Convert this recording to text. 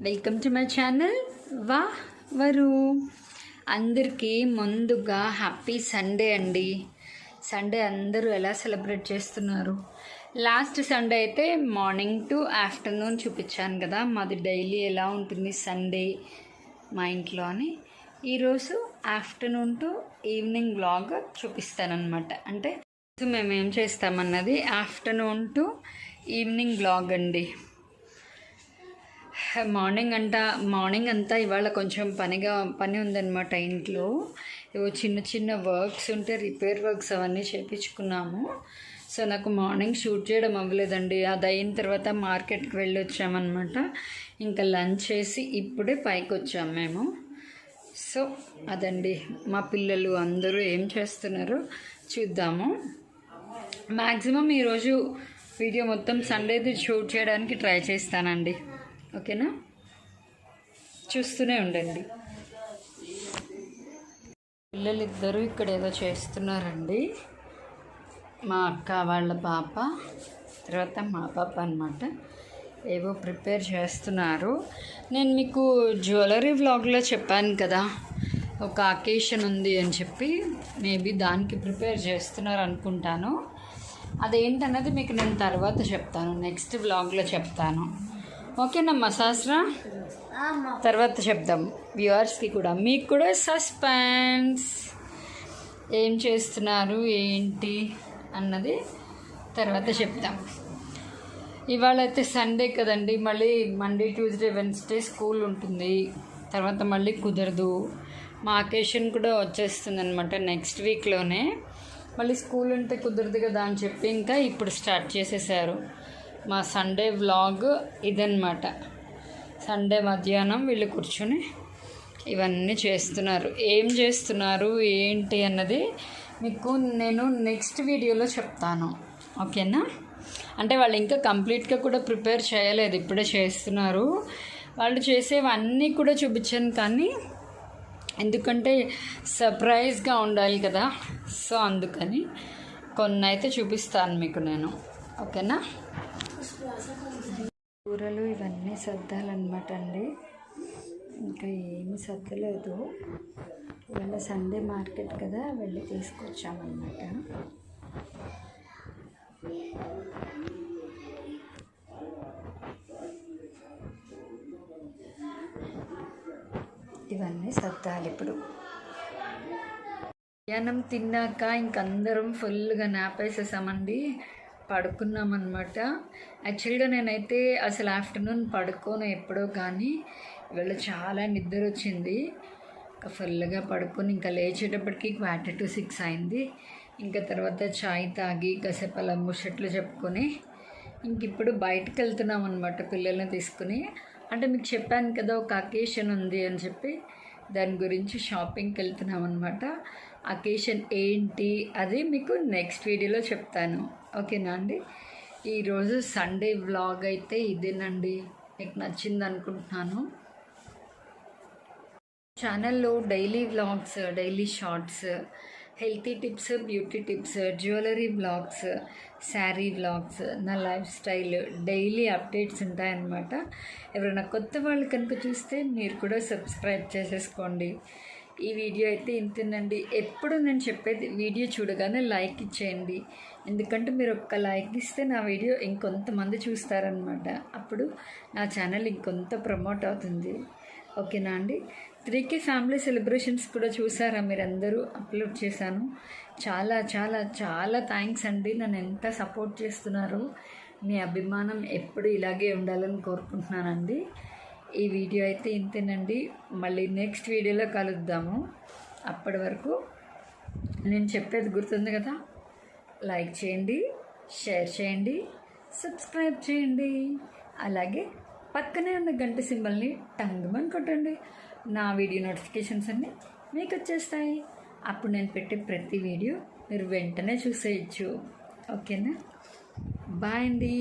Welcome to my channel వరు. అందరికీ ముందుగా హ్యాపీ సండే అండి. సండే అందరూ ఎలా సెలబ్రేట్ చేస్తున్నారు? లాస్ట్ సండే అయితే మార్నింగ్ టు ఆఫ్టర్నూన్ చూపించాను కదా, మాది డైలీ ఎలా ఉంటుంది సండే మా ఇంట్లో అని. ఈరోజు ఆఫ్టర్నూన్ టు ఈవినింగ్ వ్లాగ్ చూపిస్తానన్నమాట. అంటే మేము ఏం చేస్తామన్నది ఆఫ్టర్నూన్ టు ఈవినింగ్ వ్లాగ్ అండి. మార్నింగ్ అంతా ఇవాళ కొంచెం పని ఉందన్నమాట ఇంట్లో. ఏవో చిన్న చిన్న వర్క్స్ ఉంటే రిపేర్ వర్క్స్ అవన్నీ చేయించుకున్నాము. సో నాకు మార్నింగ్ షూట్ చేయడం అవ్వలేదండి. అది అయిన తర్వాత మార్కెట్కి వెళ్ళి వచ్చామన్నమాట. ఇంకా లంచ్ చేసి ఇప్పుడే పైకి వచ్చాము మేము. సో అదండి, మా పిల్లలు అందరూ ఏం చేస్తున్నారో చూద్దాము. మ్యాక్సిమం ఈరోజు వీడియో మొత్తం సండేది షూట్ చేయడానికి ట్రై చేస్తానండి. ఓకేనా, చూస్తూనే ఉండండి. పిల్లలిద్దరూ ఇక్కడ ఏదో చేస్తున్నారండి. మా అక్క వాళ్ళ పాప, తర్వాత మా పాప అన్నమాట. ఏవో ప్రిపేర్ చేస్తున్నారు. నేను మీకు జ్యువెలరీ వ్లాగ్లో చెప్పాను కదా, ఒక అకేషన్ ఉంది అని చెప్పి. మేబీ దానికి ప్రిపేర్ చేస్తున్నారు అనుకుంటాను. అదేంటన్నది మీకు నేను తర్వాత చెప్తాను, నెక్స్ట్ వ్లాగ్లో చెప్తాను. ఓకేనమ్మా శాస్త్ర, తర్వాత చెప్దాం వ్యూవర్స్కి కూడా, మీకు కూడా సస్పెన్స్. ఏం చేస్తున్నారు ఏంటి అన్నది తర్వాత చెప్తాం. ఇవాళ అయితే సండే కదండి, మళ్ళీ మండే ట్యూస్డే వెన్స్డే స్కూల్ ఉంటుంది. తర్వాత మళ్ళీ కుదరదు. మా అకేషన్ కూడా వచ్చేస్తుంది అనమాట నెక్స్ట్ వీక్లోనే. మళ్ళీ స్కూల్ ఉంటే కుదరదు కదా అని చెప్పి ఇంకా ఇప్పుడు స్టార్ట్ చేసేసారు. మా సండే వ్లాగ్ ఇదన్నమాట. సండే మధ్యాహ్నం వీళ్ళు కూర్చొని ఇవన్నీ చేస్తున్నారు. ఏం చేస్తున్నారు ఏంటి అన్నది మీకు నేను నెక్స్ట్ వీడియోలో చెప్తాను. ఓకేనా? అంటే వాళ్ళు ఇంకా కంప్లీట్గా కూడా ప్రిపేర్ చేయలేదు, ఇప్పుడే చేస్తున్నారు. వాళ్ళు చేసేవన్నీ కూడా చూపించాను, కానీ ఎందుకంటే సర్ప్రైజ్గా ఉండాలి కదా, సో అందుకని కొన్ని అయితే చూపిస్తాను మీకు నేను. ఓకేనా? కూరలు ఇవన్నీ సర్దాలన్నమాట అండి. ఇంకా ఏమి సర్దలేదు. ఇవాళ సండే మార్కెట్ కదా, వెళ్ళి తీసుకొచ్చామన్నమాట. ఇవన్నీ సర్దాలి ఇప్పుడు. మధ్యాహ్నం తిన్నాక ఇంకందరం ఫుల్గా నాపేసేసామండి, పడుకున్నామన్నమాట. యాక్చువల్గా నేనైతే అసలు ఆఫ్టర్నూన్ పడుకోను ఎప్పుడో, కానీ ఇవాళ చాలా నిద్ర వచ్చింది. ఫుల్గా పడుకొని ఇంకా లేచేటప్పటికి 5:45 అయింది. ఇంకా తర్వాత చాయ్ తాగి కాసేపు అలా ముచ్చట్లు చెప్పుకొని ఇంక ఇప్పుడు బయటకు వెళ్తున్నాం అనమాట పిల్లల్ని తీసుకుని. అంటే మీకు చెప్పాను కదా ఒక అకేషన్ ఉంది అని చెప్పి, దాని గురించి షాపింగ్కి వెళ్తున్నాం అనమాట. అకేషన్ ఏంటి అది మీకు నెక్స్ట్ వీడియోలో చెప్తాను. ఓకేనా అండి? ఈరోజు సండే వ్లాగ్ అయితే ఇదేనండి. మీకు నచ్చింది అనుకుంటున్నాను. ఛానల్లో daily vlogs, daily shorts, healthy tips, beauty tips, jewellery vlogs, sari vlogs, నా లైఫ్ స్టైల్, డైలీ అప్డేట్స్ ఉంటాయన్నమాట. ఎవరైనా కొత్త వాళ్ళు కనుక చూస్తే మీరు కూడా సబ్స్క్రైబ్ చేసేసుకోండి. ఈ వీడియో అయితే ఇంతేనండి. ఎప్పుడు నేను చెప్పేది, వీడియో చూడగానే లైక్ ఇచ్చేయండి. ఎందుకంటే మీరు ఒక్క లైక్ ఇస్తే నా వీడియో ఇంకొంతమంది చూస్తారనమాట. అప్పుడు నా ఛానల్ ఇంకొంత ప్రమోట్ అవుతుంది. ఓకేనా అండి? 3K ఫ్యామిలీ సెలబ్రేషన్స్ కూడా చూసారా మీరందరూ? అప్లోడ్ చేశాను. చాలా చాలా చాలా థ్యాంక్స్ అండి. నన్ను ఎంత సపోర్ట్ చేస్తున్నారు. మీ అభిమానం ఎప్పుడు ఇలాగే ఉండాలని కోరుకుంటున్నానండి. ఈ వీడియో అయితే ఇంతేనండి. మళ్ళీ నెక్స్ట్ వీడియోలో కలుద్దాము. అప్పటి వరకు నేను చెప్పేది గుర్తుంది కదా, లైక్ చేయండి, షేర్ చేయండి, సబ్స్క్రైబ్ చేయండి. అలాగే పక్కనే ఉన్న గంట సింబల్ని టంగుమని కొట్టండి. నా వీడియో నోటిఫికేషన్స్ అన్నీ మీకు వచ్చేస్తాయి. అప్పుడు నేను పెట్టే ప్రతి వీడియో మీరు వెంటనే చూసేయచ్చు. ఓకేనా? బాయ్ అండి.